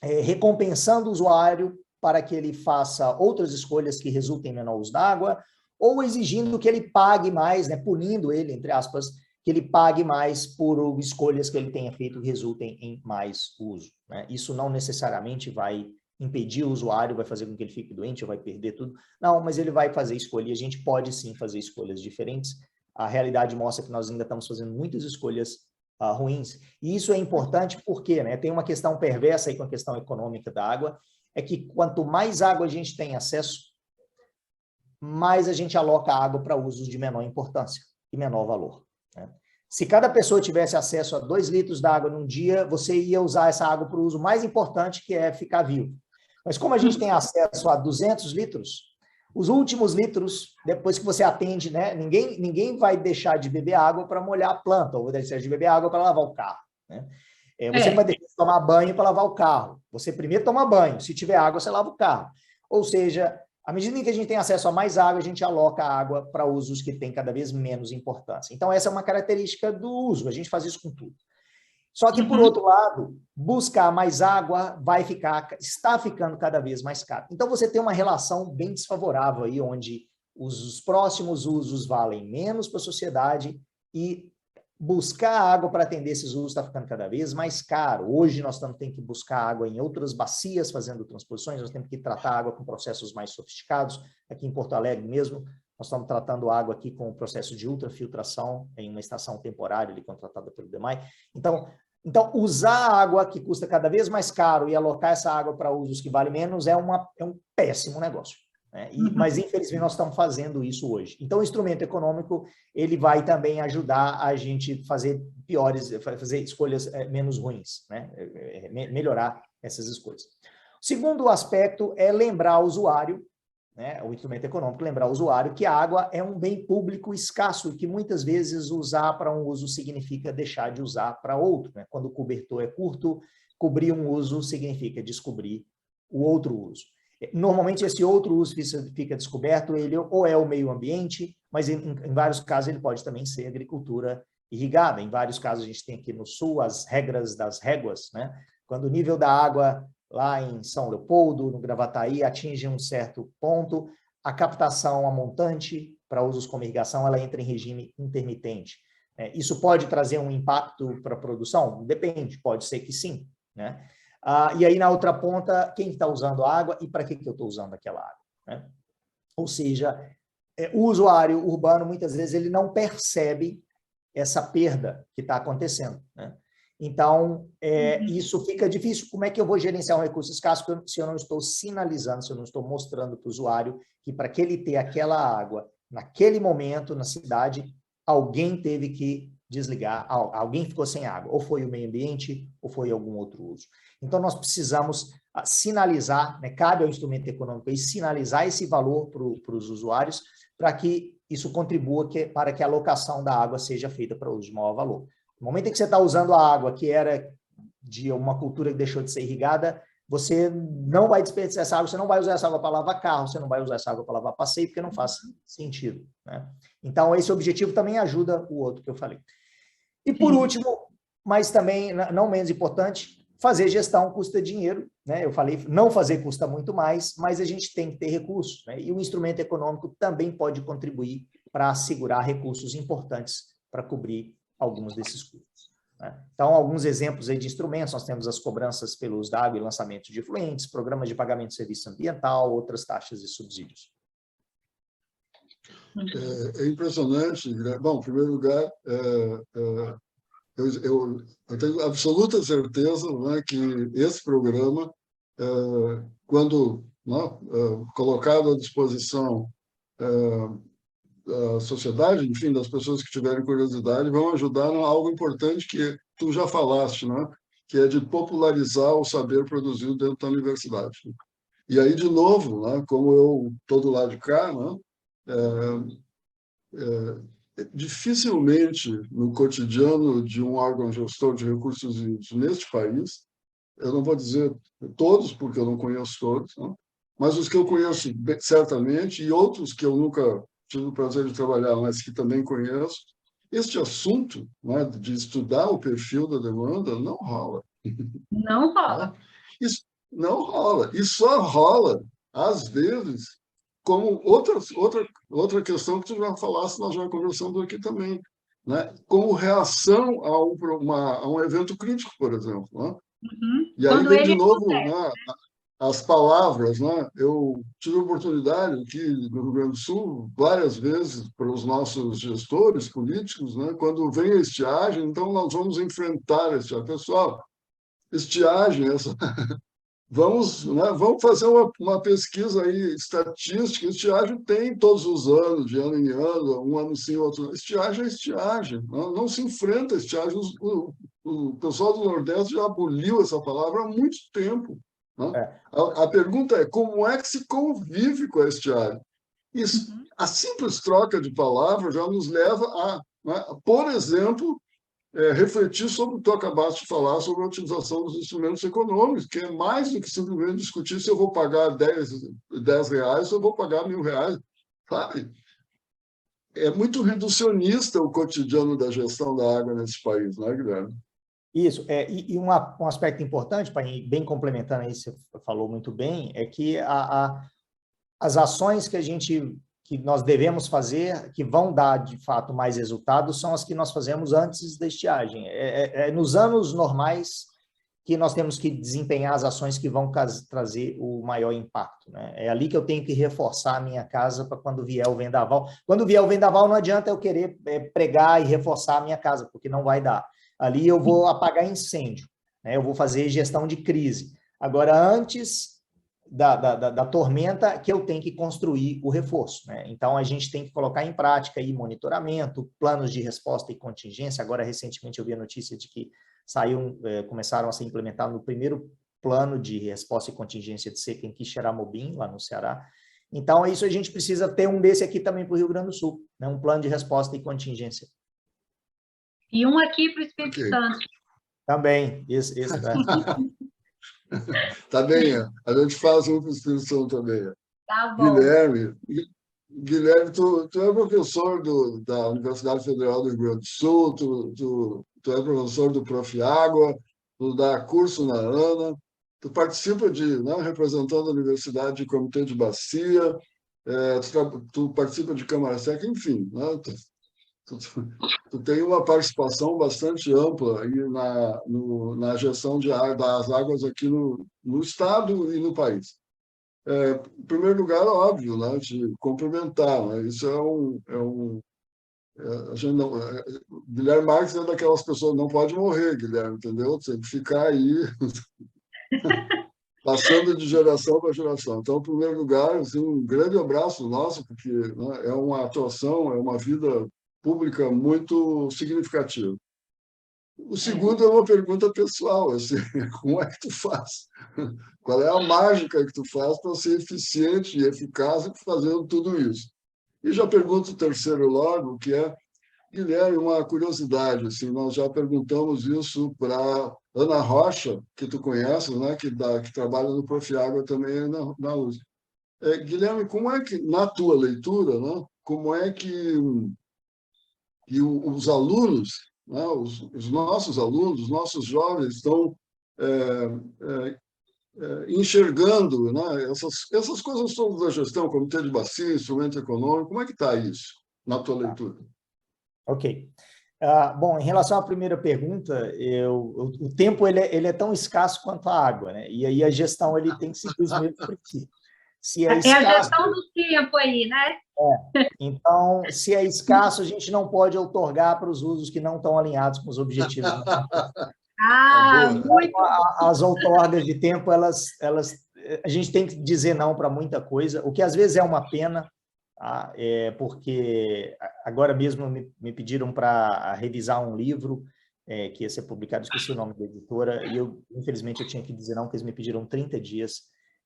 recompensando o usuário para que ele faça outras escolhas que resultem em menor uso da água, ou exigindo que ele pague mais, né, punindo ele, entre aspas, que ele pague mais por escolhas que ele tenha feito que resultem em mais uso, né? Isso não necessariamente vai impedir o usuário, vai fazer com que ele fique doente ou vai perder tudo. Não, mas ele vai fazer escolha e a gente pode sim fazer escolhas diferentes. A realidade mostra que nós ainda estamos fazendo muitas escolhas ruins. E isso é importante porque, né, tem uma questão perversa aí com a questão econômica da água, é que quanto mais água a gente tem acesso, mais a gente aloca água para usos de menor importância e menor valor, né? Se cada pessoa tivesse acesso a 2 litros d'água num dia, você ia usar essa água para o uso mais importante, que é ficar vivo. Mas como a gente tem acesso a 200 litros, os últimos litros, depois que você atende, né, ninguém vai deixar de beber água para molhar a planta, ou vai deixar de beber água para lavar o carro, né? Você não vai deixar de tomar banho para lavar o carro. Você primeiro toma banho, se tiver água, você lava o carro. Ou seja, à medida em que a gente tem acesso a mais água, a gente aloca a água para usos que têm cada vez menos importância. Então, essa é uma característica do uso, a gente faz isso com tudo. Só que, por outro lado, buscar mais água está ficando cada vez mais caro. Então, você tem uma relação bem desfavorável aí, onde os próximos usos valem menos para a sociedade e buscar água para atender esses usos está ficando cada vez mais caro. Hoje nós temos que buscar água em outras bacias, fazendo transposições, nós temos que tratar água com processos mais sofisticados. Aqui em Porto Alegre mesmo, nós estamos tratando água aqui com o processo de ultrafiltração em uma estação temporária ali contratada pelo DEMAI. Então, usar água que custa cada vez mais caro e alocar essa água para usos que valem menos é um péssimo negócio, né? Mas, infelizmente, nós estamos fazendo isso hoje. Então, o instrumento econômico ele vai também ajudar a gente fazer escolhas menos ruins, né? Melhorar essas escolhas. O segundo aspecto é lembrar o usuário, né, o instrumento econômico, lembrar o usuário que a água é um bem público escasso, que muitas vezes usar para um uso significa deixar de usar para outro, né? Quando o cobertor é curto, cobrir um uso significa descobrir o outro uso. Normalmente, esse outro uso fica descoberto, ele ou é o meio ambiente, mas em vários casos ele pode também ser agricultura irrigada. Em vários casos, a gente tem aqui no sul as regras das réguas, né? Quando o nível da água lá em São Leopoldo, no Gravataí, atinge um certo ponto, a captação a montante para usos como irrigação, ela entra em regime intermitente. Isso pode trazer um impacto para a produção? Depende, pode ser que sim, né? E aí, na outra ponta, quem está usando a água e para que eu estou usando aquela água, né? Ou seja, o usuário urbano, muitas vezes, ele não percebe essa perda que está acontecendo, né? Então, isso fica difícil. Como é que eu vou gerenciar um recurso escasso se eu não estou sinalizando, se eu não estou mostrando para o usuário que para que ele ter aquela água naquele momento na cidade, alguém teve que desligar, alguém ficou sem água, ou foi o meio ambiente, ou foi algum outro uso. Então, nós precisamos sinalizar, né, cabe ao instrumento econômico aí, sinalizar esse valor para os usuários, para que isso contribua para que a alocação da água seja feita para uso de maior valor. No momento em que você está usando a água que era de uma cultura que deixou de ser irrigada, você não vai desperdiçar essa água, você não vai usar essa água para lavar carro, você não vai usar essa água para lavar passeio, porque não faz sentido, né? Então, esse objetivo também ajuda o outro que eu falei. E, por último, mas também não menos importante, fazer gestão custa dinheiro, né? Eu falei, não fazer custa muito mais, mas a gente tem que ter recursos, né? E o instrumento econômico também pode contribuir para assegurar recursos importantes para cobrir alguns desses custos, né? Então, alguns exemplos aí de instrumentos, nós temos as cobranças pelo uso da água e lançamento de efluentes, programas de pagamento de serviço ambiental, outras taxas e subsídios. É impressionante, né? Bom, em primeiro lugar, eu tenho absoluta certeza, né, que esse programa, quando, né, colocado à disposição da sociedade, enfim, das pessoas que tiverem curiosidade, vão ajudar em algo importante que tu já falaste, né, que é de popularizar o saber produzido dentro da universidade. E aí, de novo, né, como eu estou do lado de cá, né, dificilmente no cotidiano de um órgão gestor de recursos hídricos neste país, eu não vou dizer todos, porque eu não conheço todos, né? Mas os que eu conheço certamente, e outros que eu nunca tive o prazer de trabalhar, mas que também conheço, este assunto, né, de estudar o perfil da demanda não rola. Não rola. Isso não rola. E só rola, às vezes, como outra questão que tu já falaste, nós já conversamos aqui também, né? Como reação a um evento crítico, por exemplo, né? Uhum. E aí Quando vem de ele novo, acontece. né, as palavras, né? Eu tive a oportunidade aqui no Rio Grande do Sul várias vezes para os nossos gestores políticos, né? Quando vem a estiagem, então nós vamos enfrentar a estiagem. Pessoal, estiagem, vamos, né, vamos fazer uma pesquisa aí estatística. Estiagem tem todos os anos, de ano em ano, um ano sim, outro não. Estiagem é estiagem. Não se enfrenta estiagem. O pessoal do Nordeste já aboliu essa palavra há muito tempo, né? A pergunta é como é que se convive com a estiagem? Isso, a simples troca de palavras já nos leva a, né, por exemplo, refletir sobre o que tu acabaste de falar sobre a utilização dos instrumentos econômicos, que é mais do que simplesmente discutir se eu vou pagar 10 reais ou eu vou pagar R$1.000, sabe? É muito reducionista o cotidiano da gestão da água nesse país, não é, Guilherme? Isso, e um aspecto importante, bem complementando aí, você falou muito bem, é que as ações que nós devemos fazer, que vão dar, de fato, mais resultados, são as que nós fazemos antes da estiagem. Nos anos normais que nós temos que desempenhar as ações que vão trazer o maior impacto, né? É ali que eu tenho que reforçar a minha casa para quando vier o vendaval. Quando vier o vendaval, não adianta eu querer pregar e reforçar a minha casa, porque não vai dar. Ali eu vou apagar incêndio, né? Eu vou fazer gestão de crise. Agora, antes da tormenta, que eu tenho que construir o reforço, né? Então, a gente tem que colocar em prática aí monitoramento, planos de resposta e contingência. Agora, recentemente, eu vi a notícia de que começaram a ser implementados no primeiro plano de resposta e contingência de seca em Quixeramobim, lá no Ceará. Então, isso a gente precisa ter um desse aqui também para o Rio Grande do Sul, né? Um plano de resposta e contingência. E um aqui para o Espírito Santo. Também, esse né? Tá bem, a gente faz um para o Espírito Santo também. Tá bom. Guilherme, tu é professor da Universidade Federal do Rio Grande do Sul, tu é professor do Prof. Água, tu dá curso na ANA, tu participa né, representando a universidade de comitê de bacia, tu participa de Câmara Seca, enfim, né, tu tem uma participação bastante ampla aí na gestão das águas aqui no estado e no país. Em primeiro lugar, óbvio, né, te cumprimentar, né, isso a gente não, Guilherme Marques é daquelas pessoas, não pode morrer, Guilherme, entendeu? Tem que ficar aí passando de geração para geração. Então, em primeiro lugar, assim, um grande abraço nosso, porque, né, é uma atuação, é uma vida pública muito significativa. O segundo é uma pergunta pessoal, assim, como é que tu faz? Qual é a mágica que tu faz para ser eficiente e eficaz fazendo tudo isso? E já pergunto o terceiro logo, que é, Guilherme, uma curiosidade, assim, nós já perguntamos isso para Ana Rocha, que tu conheces, né, que trabalha no Prof. Água também na USP. Guilherme, como é que, na tua leitura, né, como é que os alunos, né, os nossos alunos, os nossos jovens estão enxergando, né, essas coisas todas da gestão, comitê de bacia, instrumento econômico, como é que está isso na tua leitura? Ok. Bom, em relação à primeira pergunta, o tempo ele é tão escasso quanto a água, né? E aí a gestão ele tem que seguir os mesmos princípios. Se é escasso, a gestão do tempo aí, né? Então, se é escasso, a gente não pode outorgar para os usos que não estão alinhados com os objetivos. Muito As outorgas de tempo, a gente tem que dizer não para muita coisa, o que às vezes é uma pena, tá? Porque agora mesmo me pediram para revisar um livro que ia ser publicado, esqueci o nome da editora, e infelizmente eu tinha que dizer não, porque eles me pediram 30 dias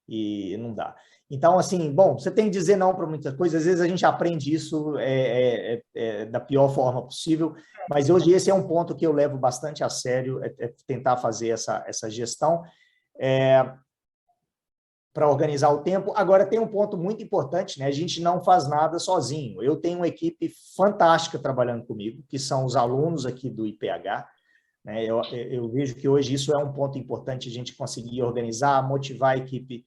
e não dá. Então, assim, bom, você tem que dizer não para muitas coisas, às vezes a gente aprende isso da pior forma possível, mas hoje esse é um ponto que eu levo bastante a sério, tentar fazer essa gestão para organizar o tempo. Agora, tem um ponto muito importante, né? A gente não faz nada sozinho. Eu tenho uma equipe fantástica trabalhando comigo, que são os alunos aqui do IPH, né? Eu vejo que hoje isso é um ponto importante, a gente conseguir organizar, motivar a equipe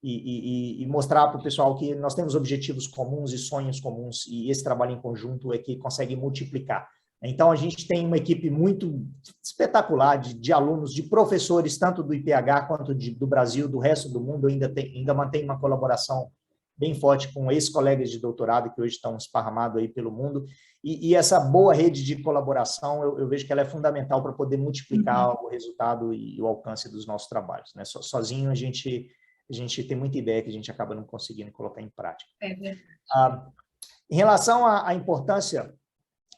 e mostrar para o pessoal que nós temos objetivos comuns e sonhos comuns, e esse trabalho em conjunto é que consegue multiplicar. Então, a gente tem uma equipe muito espetacular de alunos, de professores, tanto do IPH quanto do Brasil, do resto do mundo. Ainda mantém uma colaboração bem forte com ex-colegas de doutorado que hoje estão esparramados aí pelo mundo. E essa boa rede de colaboração, eu vejo que ela é fundamental para poder multiplicar o resultado e o alcance dos nossos trabalhos, né? Sozinho, a gente tem muita ideia que a gente acaba não conseguindo colocar em prática. Em relação à importância,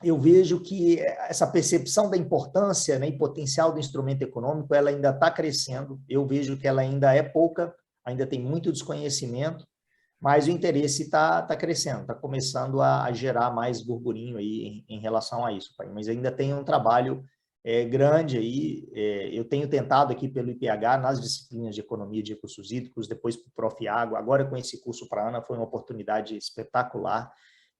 eu vejo que essa percepção da importância, né, e potencial do instrumento econômico, ela ainda está crescendo. Eu vejo que ela ainda é pouca, ainda tem muito desconhecimento, mas o interesse está crescendo, está começando a gerar mais burburinho aí em relação a isso, pai. Mas ainda tem um trabalho grande aí. Eu tenho tentado aqui pelo IPH, nas disciplinas de economia de recursos hídricos, depois para o Prof. Água, agora com esse curso para a Ana, foi uma oportunidade espetacular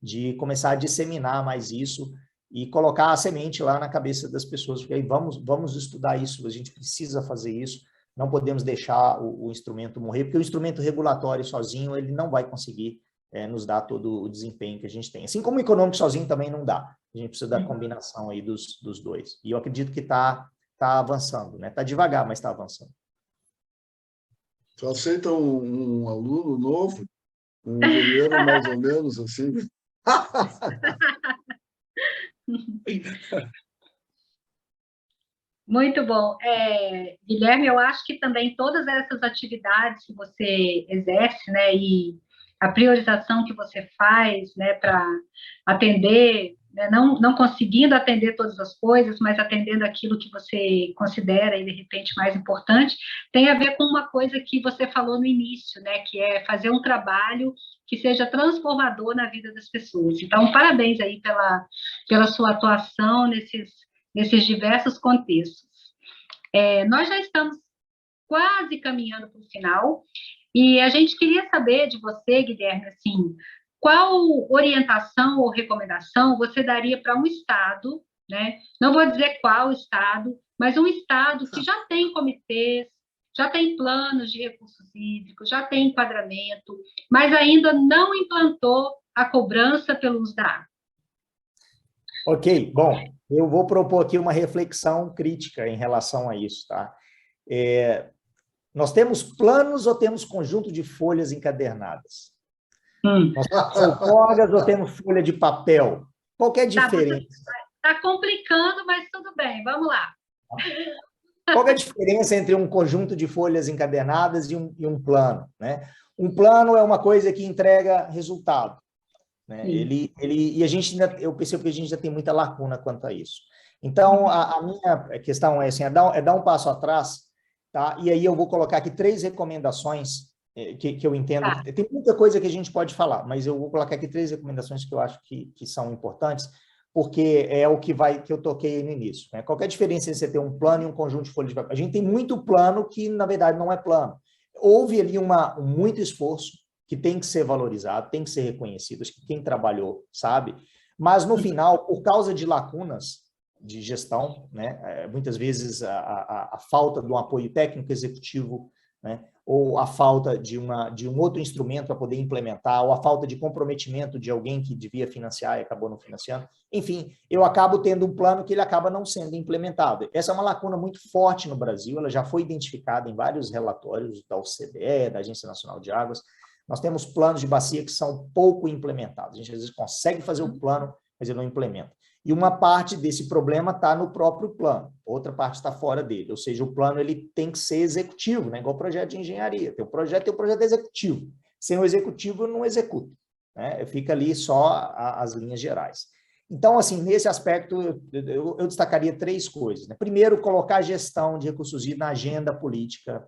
de começar a disseminar mais isso e colocar a semente lá na cabeça das pessoas, porque aí vamos estudar isso, a gente precisa fazer isso, não podemos deixar o instrumento morrer, porque o instrumento regulatório sozinho, ele não vai conseguir nos dar todo o desempenho que a gente tem. Assim como o econômico sozinho também não dá, a gente precisa da combinação aí dos dois. E eu acredito que está avançando, né? Está devagar, mas está avançando. Você aceita um aluno novo, um engenheiro mais ou menos assim? Muito bom. Guilherme, eu acho que também todas essas atividades que você exerce, né, e a priorização que você faz, né, para atender, né, não conseguindo atender todas as coisas, mas atendendo aquilo que você considera, de repente, mais importante, tem a ver com uma coisa que você falou no início, né, que é fazer um trabalho que seja transformador na vida das pessoas. Então, parabéns aí pela sua atuação nesses diversos contextos. Nós já estamos quase caminhando para o final, e a gente queria saber de você, Guilherme, assim, qual orientação ou recomendação você daria para um estado, né? Não vou dizer qual estado, mas um estado que já tem comitês, já tem planos de recursos hídricos, já tem enquadramento, mas ainda não implantou a cobrança pelo uso da água. Ok, bom, eu vou propor aqui uma reflexão crítica em relação a isso, tá? Nós temos planos ou temos conjunto de folhas encadernadas? Nós temos outorgas ou temos folha de papel? Qual que é a diferença? Está complicando, mas tudo bem, vamos lá. Qual que é a diferença entre um conjunto de folhas encadernadas e um plano, né? Um plano é uma coisa que entrega resultado, né? E eu percebo que a gente já tem muita lacuna quanto a isso. Então, a minha questão é assim, dar um passo atrás, tá? E aí eu vou colocar aqui 3 recomendações que eu entendo. Tá. Tem muita coisa que a gente pode falar, mas eu vou colocar aqui 3 recomendações que eu acho que são importantes, porque é o que eu toquei no início, né? Qual que é a diferença entre você ter um plano e um conjunto de folhas de papel? A gente tem muito plano que, na verdade, não é plano. Houve ali muito esforço que tem que ser valorizado, tem que ser reconhecido, acho que quem trabalhou sabe, mas no final, por causa de lacunas de gestão, né, muitas vezes a falta de um apoio técnico executivo, né, ou a falta de um outro instrumento para poder implementar, ou a falta de comprometimento de alguém que devia financiar e acabou não financiando. Enfim, eu acabo tendo um plano que ele acaba não sendo implementado. Essa é uma lacuna muito forte no Brasil, ela já foi identificada em vários relatórios da OCDE, da Agência Nacional de Águas. Nós temos planos de bacia que são pouco implementados. A gente às vezes consegue fazer o plano, mas ele não implementa. E uma parte desse problema está no próprio plano, outra parte está fora dele. Ou seja, o plano ele tem que ser executivo, né? Igual o projeto de engenharia. Tem o projeto executivo. Sem o executivo, eu não executo, né? Fica ali só as linhas gerais. Então, assim, nesse aspecto, eu destacaria 3 coisas, né? Primeiro, colocar a gestão de recursos hídricos na agenda política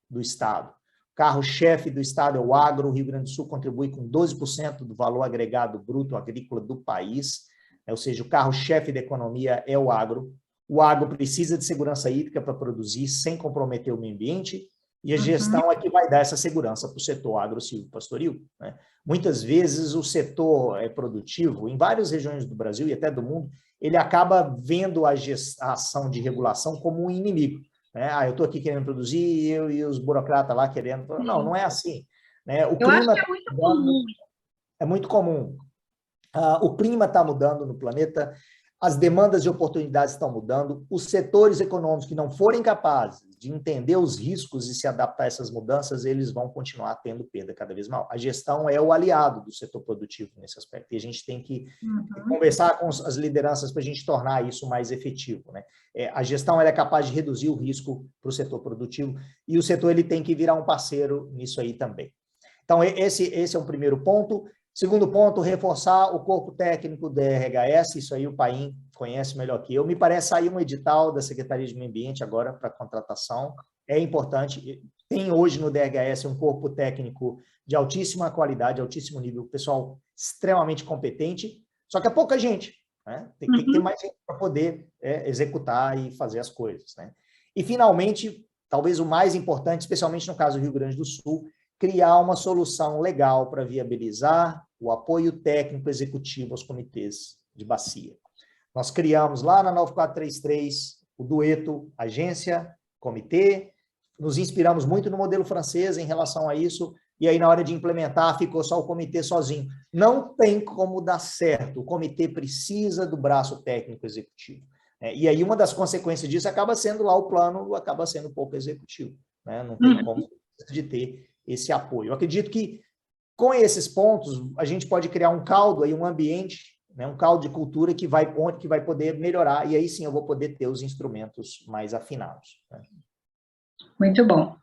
do Estado. O carro-chefe do Estado é o agro. O Rio Grande do Sul contribui com 12% do valor agregado bruto agrícola do país. Ou seja, o carro-chefe da economia é o agro. O agro precisa de segurança hídrica para produzir sem comprometer o meio ambiente, e a gestão é que vai dar essa segurança para o setor agro-silvopastoril, né? Muitas vezes o setor produtivo, em várias regiões do Brasil e até do mundo, ele acaba vendo a ação de regulação como um inimigo, né? Eu estou aqui querendo produzir e os burocratas lá querendo... Não, não é assim, né? Eu acho que é muito comum. É muito comum. O clima está mudando no planeta, as demandas e oportunidades estão mudando, os setores econômicos que não forem capazes de entender os riscos e se adaptar a essas mudanças, eles vão continuar tendo perda cada vez maior. A gestão é o aliado do setor produtivo nesse aspecto, e a gente tem que conversar com as lideranças para a gente tornar isso mais efetivo, né? A gestão ela é capaz de reduzir o risco para o setor produtivo, e o setor ele tem que virar um parceiro nisso aí também. Então, esse é um primeiro ponto. Segundo ponto, reforçar o corpo técnico do DRHS, isso aí o Paim conhece melhor que eu. Me parece sair um edital da Secretaria de Meio Ambiente agora para contratação, é importante. Tem hoje no DRHS um corpo técnico de altíssima qualidade, altíssimo nível, pessoal extremamente competente, só que é pouca gente, né? Tem que ter mais gente para poder executar e fazer as coisas, né? E, finalmente, talvez o mais importante, especialmente no caso do Rio Grande do Sul, criar uma solução legal para viabilizar o apoio técnico executivo aos comitês de bacia. Nós criamos lá na 9433 o dueto agência, comitê, nos inspiramos muito no modelo francês em relação a isso, e aí na hora de implementar ficou só o comitê sozinho. Não tem como dar certo, o comitê precisa do braço técnico executivo. E aí uma das consequências disso acaba sendo lá o plano, acaba sendo pouco executivo, né? Não tem como de ter esse apoio. Eu acredito que, com esses pontos, a gente pode criar um caldo, aí, um ambiente, né, um caldo de cultura que vai poder melhorar, e aí sim eu vou poder ter os instrumentos mais afinados, né? Muito bom.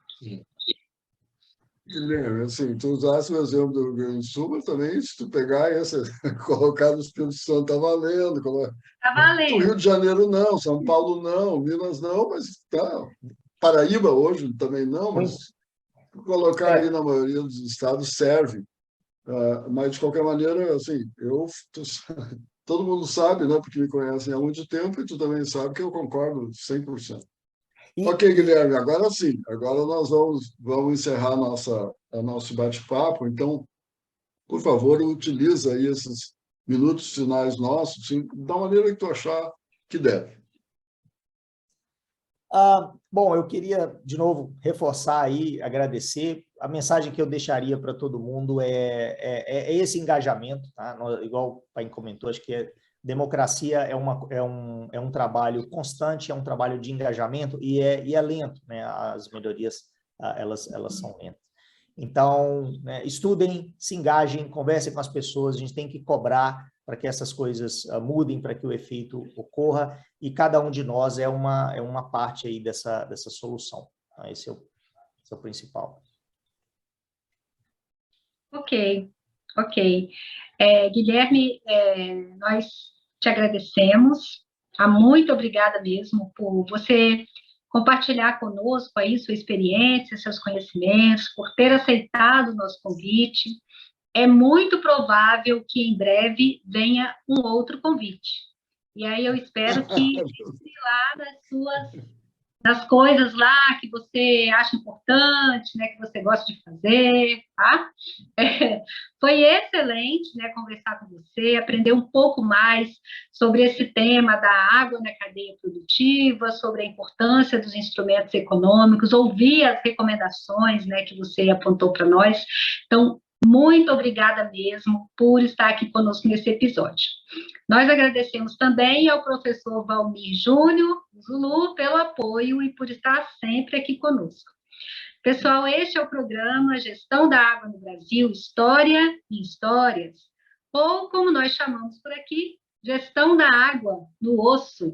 Guilherme, assim, tu usaste o exemplo do Rio Grande do Sul, mas também, se tu pegar essa, colocar no Espírito Santo, está valendo. Está valendo. O Rio de Janeiro não, São Paulo não, Minas não, mas tá. Paraíba hoje também não, mas colocar aí na maioria dos estados serve. Mas, de qualquer maneira, assim, todo mundo sabe, né, porque me conhecem há muito tempo, e tu também sabe que eu concordo 100%. Ok, Guilherme, agora sim, agora nós vamos encerrar nosso bate-papo. Então, por favor, utiliza aí esses minutos finais nossos, sim, da maneira que tu achar que deve. Bom, eu queria, de novo, reforçar aí, agradecer. A mensagem que eu deixaria para todo mundo é esse engajamento, tá? Igual o Paim comentou, acho que democracia é um trabalho constante, é um trabalho de engajamento e é lento, né? As melhorias, elas são lentas. Então, né, estudem, se engajem, conversem com as pessoas, a gente tem que cobrar para que essas coisas mudem, para que o efeito ocorra, e cada um de nós é uma parte aí dessa solução. Então, esse é o principal. Ok. Guilherme, nós te agradecemos. Muito obrigada mesmo por você compartilhar conosco aí sua experiência, seus conhecimentos, por ter aceitado o nosso convite. É muito provável que em breve venha um outro convite. E aí eu espero que esteja lá nas suas das coisas lá que você acha importante, né, que você gosta de fazer, tá? Foi excelente, né, conversar com você, aprender um pouco mais sobre esse tema da água na cadeia produtiva, sobre a importância dos instrumentos econômicos, ouvir as recomendações, né, que você apontou para nós. Então, muito obrigada mesmo por estar aqui conosco nesse episódio. Nós agradecemos também ao professor Valmir Júnior, Zulu, pelo apoio e por estar sempre aqui conosco. Pessoal, este é o programa Gestão da Água no Brasil, História e Histórias, ou como nós chamamos por aqui, Gestão da Água no Osso.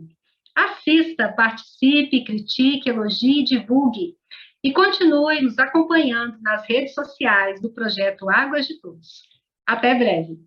Assista, participe, critique, elogie e divulgue. E continue nos acompanhando nas redes sociais do projeto Águas de Todos. Até breve.